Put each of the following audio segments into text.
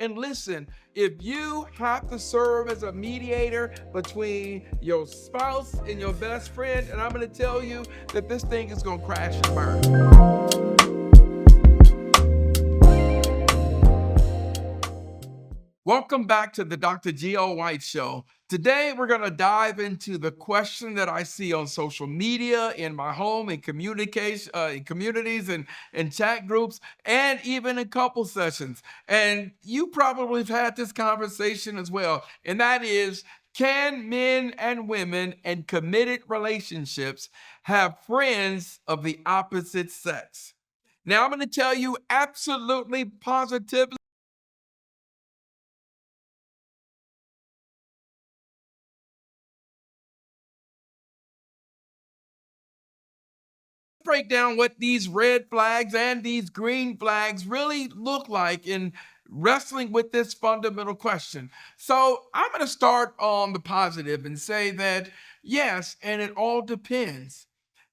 And listen, if you have to serve as a mediator between your spouse and your best friend, and I'm going to tell you that this thing is going to crash and burn. Welcome back to the Dr. G.O. White Show. Today, we're going to dive into the question that I see on social media, in my home, in communication, in communities, and chat groups, and even in couple sessions. And you probably have had this conversation as well. And that is, can men and women in committed relationships have friends of the opposite sex? Now, I'm going to tell you absolutely positively. Break down what these red flags and these green flags really look like in wrestling with this fundamental question. So I'm going to start on the positive and say that yes, and it all depends.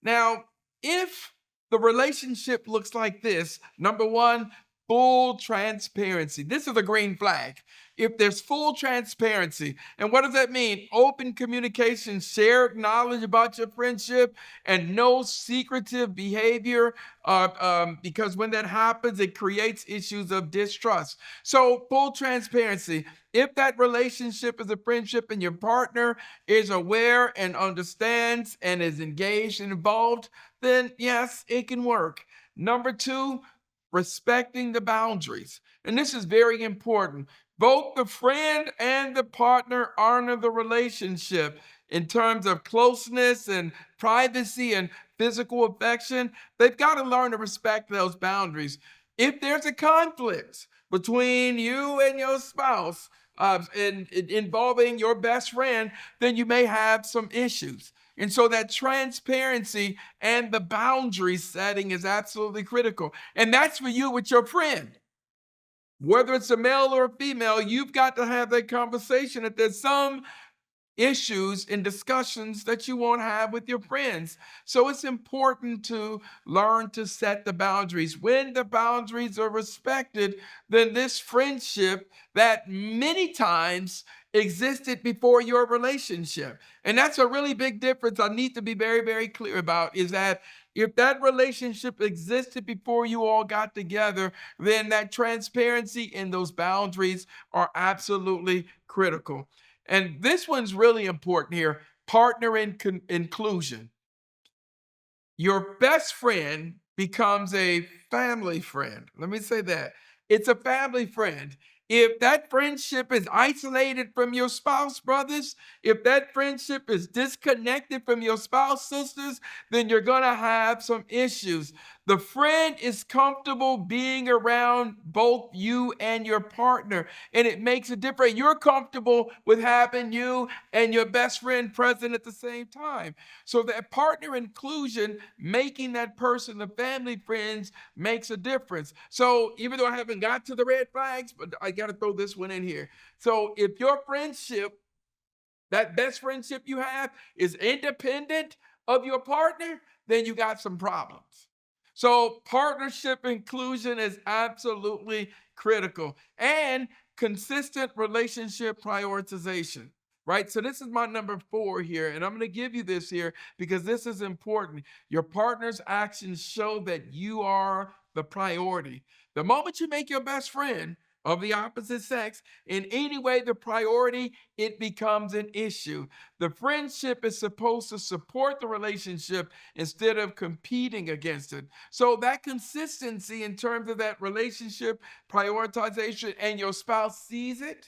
Now, if the relationship looks like this, number one, full transparency. This is a green flag. If there's full transparency, and what does that mean? Open communication, shared knowledge about your friendship, and no secretive behavior, because when that happens, it creates issues of distrust. So, full transparency. If that relationship is a friendship and your partner is aware and understands and is engaged and involved, then yes, it can work. Number two, respecting the boundaries. And this is very important. Both the friend and the partner honor the relationship in terms of closeness and privacy and physical affection. They've got to learn to respect those boundaries. If there's a conflict between you and your spouse, involving your best friend, then you may have some issues. And so that transparency and the boundary setting is absolutely critical. And that's for you with your friend. Whether it's a male or a female, you've got to have that conversation. If there's some issues and discussions that you won't have with your friends. So it's important to learn to set the boundaries. When the boundaries are respected, then this friendship that many times existed before your relationship. And that's a really big difference I need to be very, very clear about, is that if that relationship existed before you all got together, then that transparency and those boundaries are absolutely critical. And this one's really important here, partner inclusion. Your best friend becomes a family friend. Let me say that. It's a family friend. If that friendship is isolated from your spouse, brothers, if that friendship is disconnected from your spouse, sisters, then you're going to have some issues. The friend is comfortable being around both you and your partner, and it makes a difference. You're comfortable with having you and your best friend present at the same time. So that partner inclusion, making that person a family friends, makes a difference. So even though I haven't got to the red flags, but I got to throw this one in here. So if your friendship, that best friendship you have, is independent of your partner, then you got some problems. So partnership inclusion is absolutely critical, and consistent relationship prioritization. Right? So this is my number 4 here, and I'm going to give you this here because this is important. Your partner's actions show that you are the priority. The moment you make your best friend of the opposite sex in any way the priority, it becomes an issue. The friendship is supposed to support the relationship instead of competing against it. So that consistency in terms of that relationship prioritization, and your spouse sees it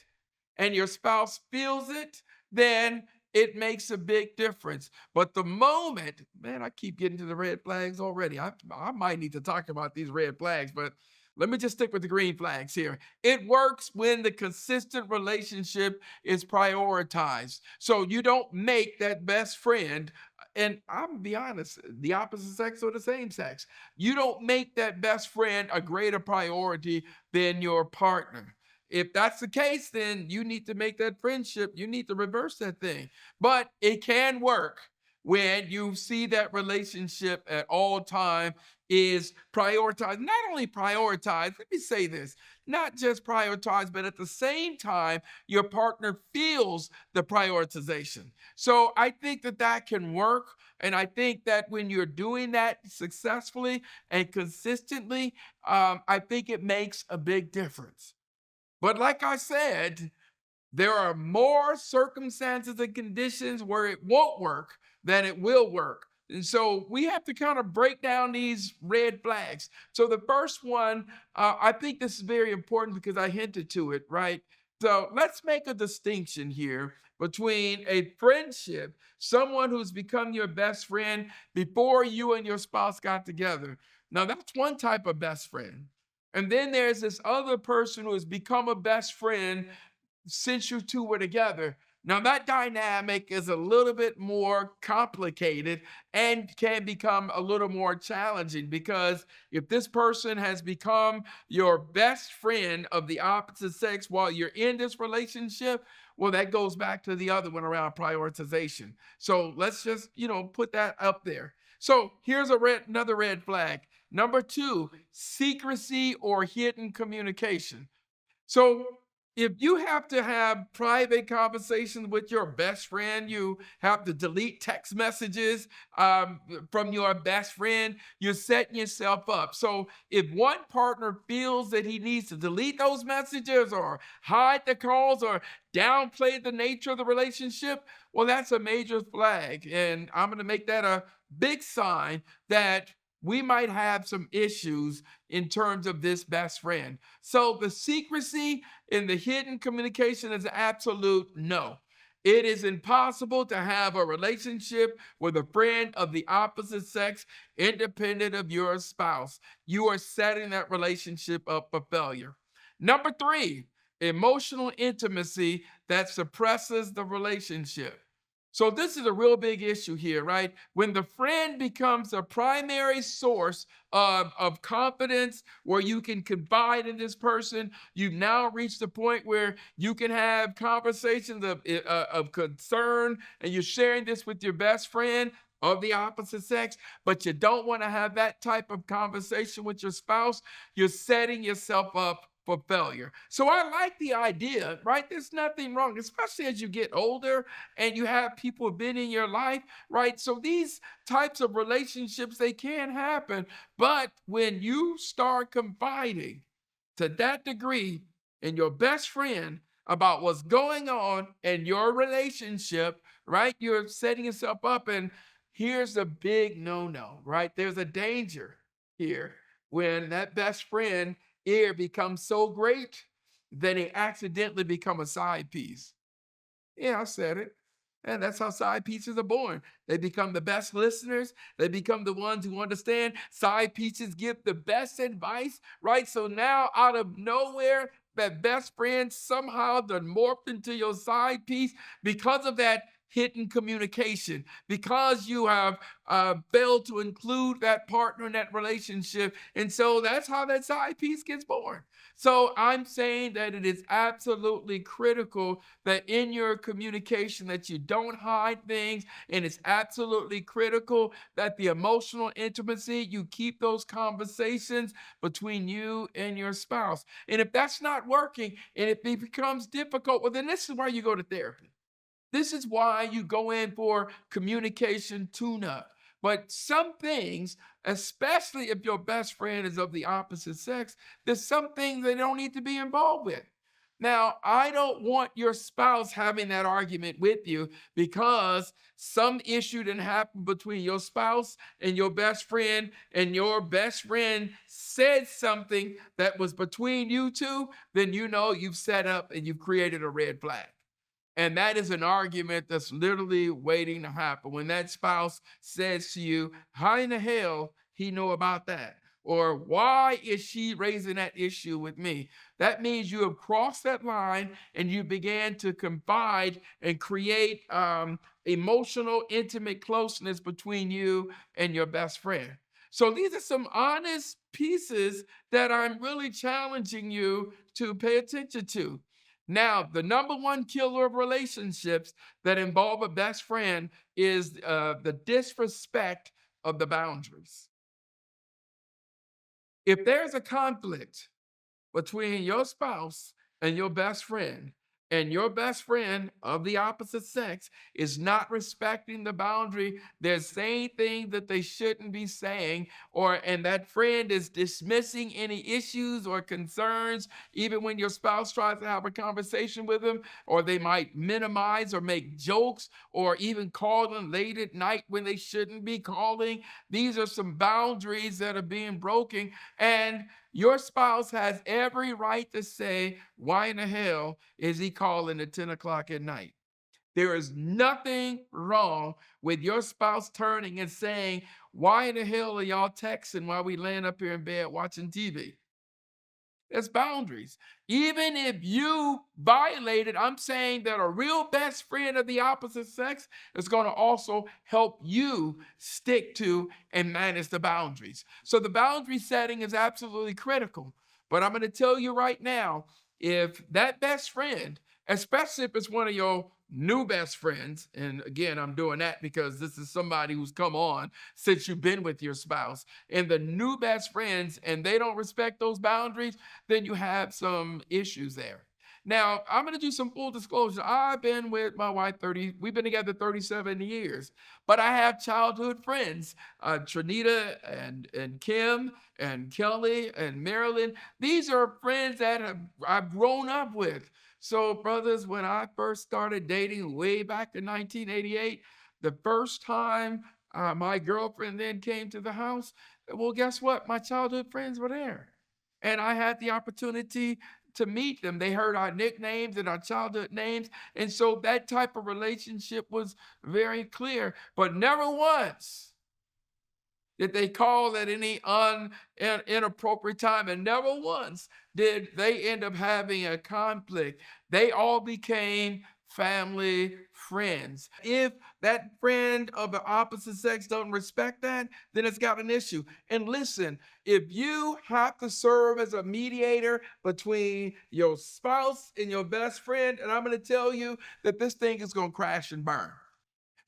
and your spouse feels it, then it makes a big difference. But the moment, man, I keep getting to the red flags already. I might need to talk about these red flags, but let me just stick with the green flags here. It works when the consistent relationship is prioritized. So you don't make that best friend, and I'm gonna be honest, the opposite sex or the same sex. You don't make that best friend a greater priority than your partner. If that's the case, then you need to make that friendship, you need to reverse that thing. But it can work when you see that relationship at all time is prioritized. Not only prioritized, let me say this, not just prioritized, but at the same time, your partner feels the prioritization. So I think that that can work. And I think that when you're doing that successfully and consistently, I think it makes a big difference. But like I said, there are more circumstances and conditions where it won't work than it will work. And so we have to kind of break down these red flags. So the first one, I think this is very important because I hinted to it, right? So let's make a distinction here between a friendship, someone who's become your best friend before you and your spouse got together. Now, that's one type of best friend. And then there's this other person who has become a best friend since you two were together. Now, that dynamic is a little bit more complicated and can become a little more challenging because if this person has become your best friend of the opposite sex while you're in this relationship, well, that goes back to the other one around prioritization. So let's just, put that up there. So here's another red flag. Number two, secrecy or hidden communication. So if you have to have private conversations with your best friend, you have to delete text messages from your best friend, you're setting yourself up. So if one partner feels that he needs to delete those messages or hide the calls or downplay the nature of the relationship, well, that's a major flag. And I'm going to make that a big sign that we might have some issues in terms of this best friend. So the secrecy and the hidden communication is an absolute no. It is impossible to have a relationship with a friend of the opposite sex independent of your spouse. You are setting that relationship up for failure. Number three, emotional intimacy that suppresses the relationship. So this is a real big issue here, right? When the friend becomes a primary source of confidence where you can confide in this person, you've now reached the point where you can have conversations of concern and you're sharing this with your best friend of the opposite sex, but you don't want to have that type of conversation with your spouse, you're setting yourself up for failure. So I like the idea, right? There's nothing wrong, especially as you get older and you have people who've been in your life, right? So these types of relationships, they can happen. But when you start confiding to that degree in your best friend about what's going on in your relationship, right? You're setting yourself up. And here's the big no-no, right? There's a danger here when that best friend ear becomes so great that they accidentally become a side piece. Yeah, I said it. And that's how side pieces are born. They become the best listeners. They become the ones who understand. Side pieces give the best advice, right? So now, out of nowhere, that best friend somehow done morphed into your side piece because of that hidden communication, because you have failed to include that partner in that relationship. And so that's how that side piece gets born. So I'm saying that it is absolutely critical that in your communication that you don't hide things, and it's absolutely critical that the emotional intimacy, you keep those conversations between you and your spouse. And if that's not working and if it becomes difficult, well, then this is why you go to therapy. This is why you go in for communication tune-up. But some things, especially if your best friend is of the opposite sex, there's some things they don't need to be involved with. Now, I don't want your spouse having that argument with you because some issue didn't happen between your spouse and your best friend said something that was between you two, then you know you've set up and you've created a red flag. And that is an argument that's literally waiting to happen. When that spouse says to you, how in the hell he know about that? Or why is she raising that issue with me? That means you have crossed that line and you began to confide and create emotional, intimate closeness between you and your best friend. So these are some honest pieces that I'm really challenging you to pay attention to. Now, the number one killer of relationships that involve a best friend is the disrespect of the boundaries. If there's a conflict between your spouse and your best friend, and your best friend of the opposite sex is not respecting the boundary, they're saying things that they shouldn't be saying, or and that friend is dismissing any issues or concerns, even when your spouse tries to have a conversation with them, or they might minimize or make jokes, or even call them late at night when they shouldn't be calling. These are some boundaries that are being broken, and your spouse has every right to say, why in the hell is he calling at 10 o'clock at night? There is nothing wrong with your spouse turning and saying, why in the hell are y'all texting while we laying up here in bed watching TV? It's boundaries. Even if you violate it, I'm saying that a real best friend of the opposite sex is going to also help you stick to and manage the boundaries. So the boundary setting is absolutely critical. But I'm going to tell you right now, if that best friend, especially if it's one of your new best friends, and again, I'm doing that because this is somebody who's come on since you've been with your spouse, and the new best friends, and they don't respect those boundaries, then you have some issues there. Now, I'm going to do some full disclosure. I've been with my wife we've been together 37 years, but I have childhood friends, Trinita and Kim and Kelly and Marilyn. These are friends that I've grown up with. So, brothers, when I first started dating way back in 1988, the first time my girlfriend then came to the house, well, guess what? My childhood friends were there. And I had the opportunity to meet them. They heard our nicknames and our childhood names. And so that type of relationship was very clear. But never once did they call at any inappropriate time, and never once did they end up having a conflict. They all became family friends. If that friend of the opposite sex don't respect that, then it's got an issue. And listen, if you have to serve as a mediator between your spouse and your best friend, and I'm going to tell you that this thing is going to crash and burn.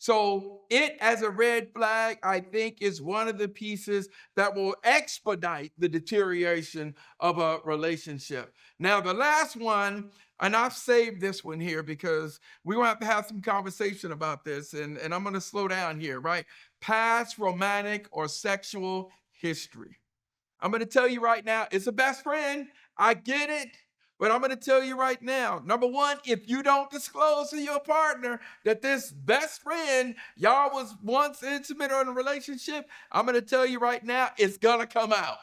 So it as a red flag, I think, is one of the pieces that will expedite the deterioration of a relationship. Now, the last one, and I've saved this one here because we will have to have some conversation about this, and I'm going to slow down here, right? Past romantic or sexual history. I'm going to tell you right now, it's a best friend. I get it. But I'm going to tell you right now, number one, if you don't disclose to your partner that this best friend, y'all was once intimate or in a relationship, I'm going to tell you right now, it's going to come out.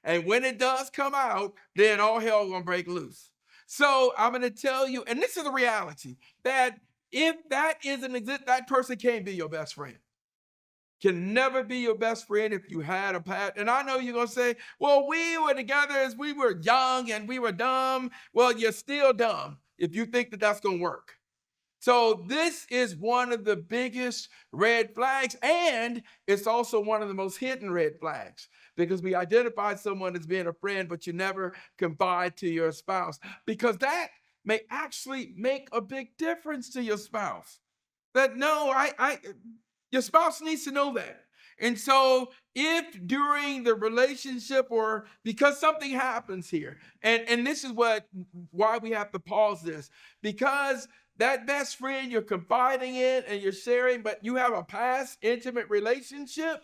And when it does come out, then all hell going to break loose. So I'm going to tell you, and this is the reality, that if that isn't exist, that person can't be your best friend. Can never be your best friend if you had a past. And I know you're going to say, well, we were together as we were young and we were dumb. Well, you're still dumb if you think that that's going to work. So this is one of the biggest red flags, and it's also one of the most hidden red flags because we identify someone as being a friend, but you never confide to your spouse because that may actually make a big difference to your spouse. That no, your spouse needs to know that. And so if during the relationship or because something happens here, and this is why we have to pause this, because that best friend you're confiding in and you're sharing, but you have a past intimate relationship,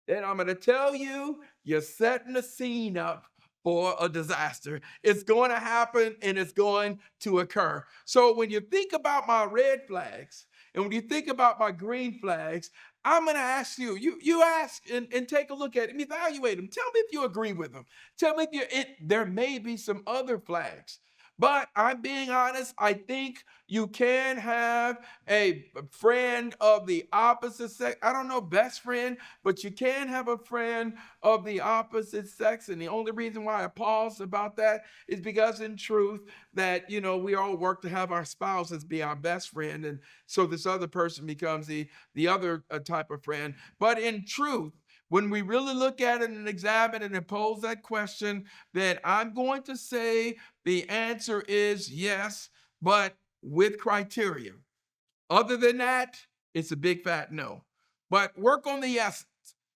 then I'm going to tell you, you're setting the scene up for a disaster. It's going to happen and it's going to occur. So when you think about my red flags and when you think about my green flags, I'm going to ask you ask and take a look at them, evaluate them. Tell me if you agree with them. Tell me if there may be some other flags. But I'm being honest, I think you can have a friend of the opposite sex. I don't know, best friend, but you can have a friend of the opposite sex. And the only reason why I pause about that is because in truth that, we all work to have our spouses be our best friend. And so this other person becomes the other type of friend. But in truth, When we really look at it and examine it and pose that question, then I'm going to say the answer is yes, but with criteria. Other than that, it's a big fat no. But work on the essence.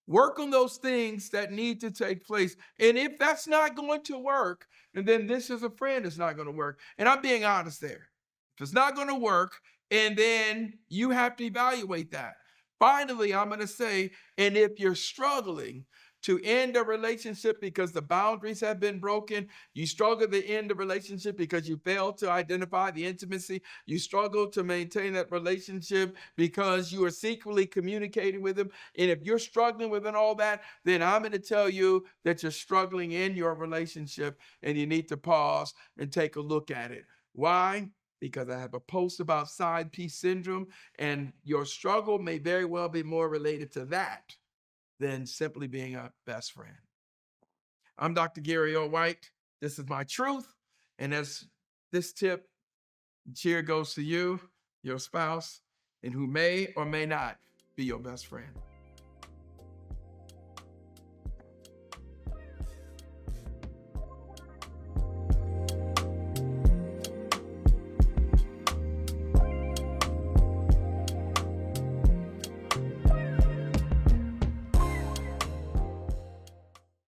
Work on those things that need to take place. And if that's not going to work, and then this is a friend is not going to work. And I'm being honest there. If it's not going to work, and then you have to evaluate that. Finally, I'm going to say, and if you're struggling to end a relationship because the boundaries have been broken, you struggle to end the relationship because you failed to identify the intimacy, you struggle to maintain that relationship because you are secretly communicating with them. And if you're struggling within all that, then I'm going to tell you that you're struggling in your relationship and you need to pause and take a look at it. Why? Because I have a post about side piece syndrome, and your struggle may very well be more related to that than simply being a best friend. I'm Dr. Gary O. White. This is my truth. And as this tip, cheer goes to you, your spouse, and who may or may not be your best friend.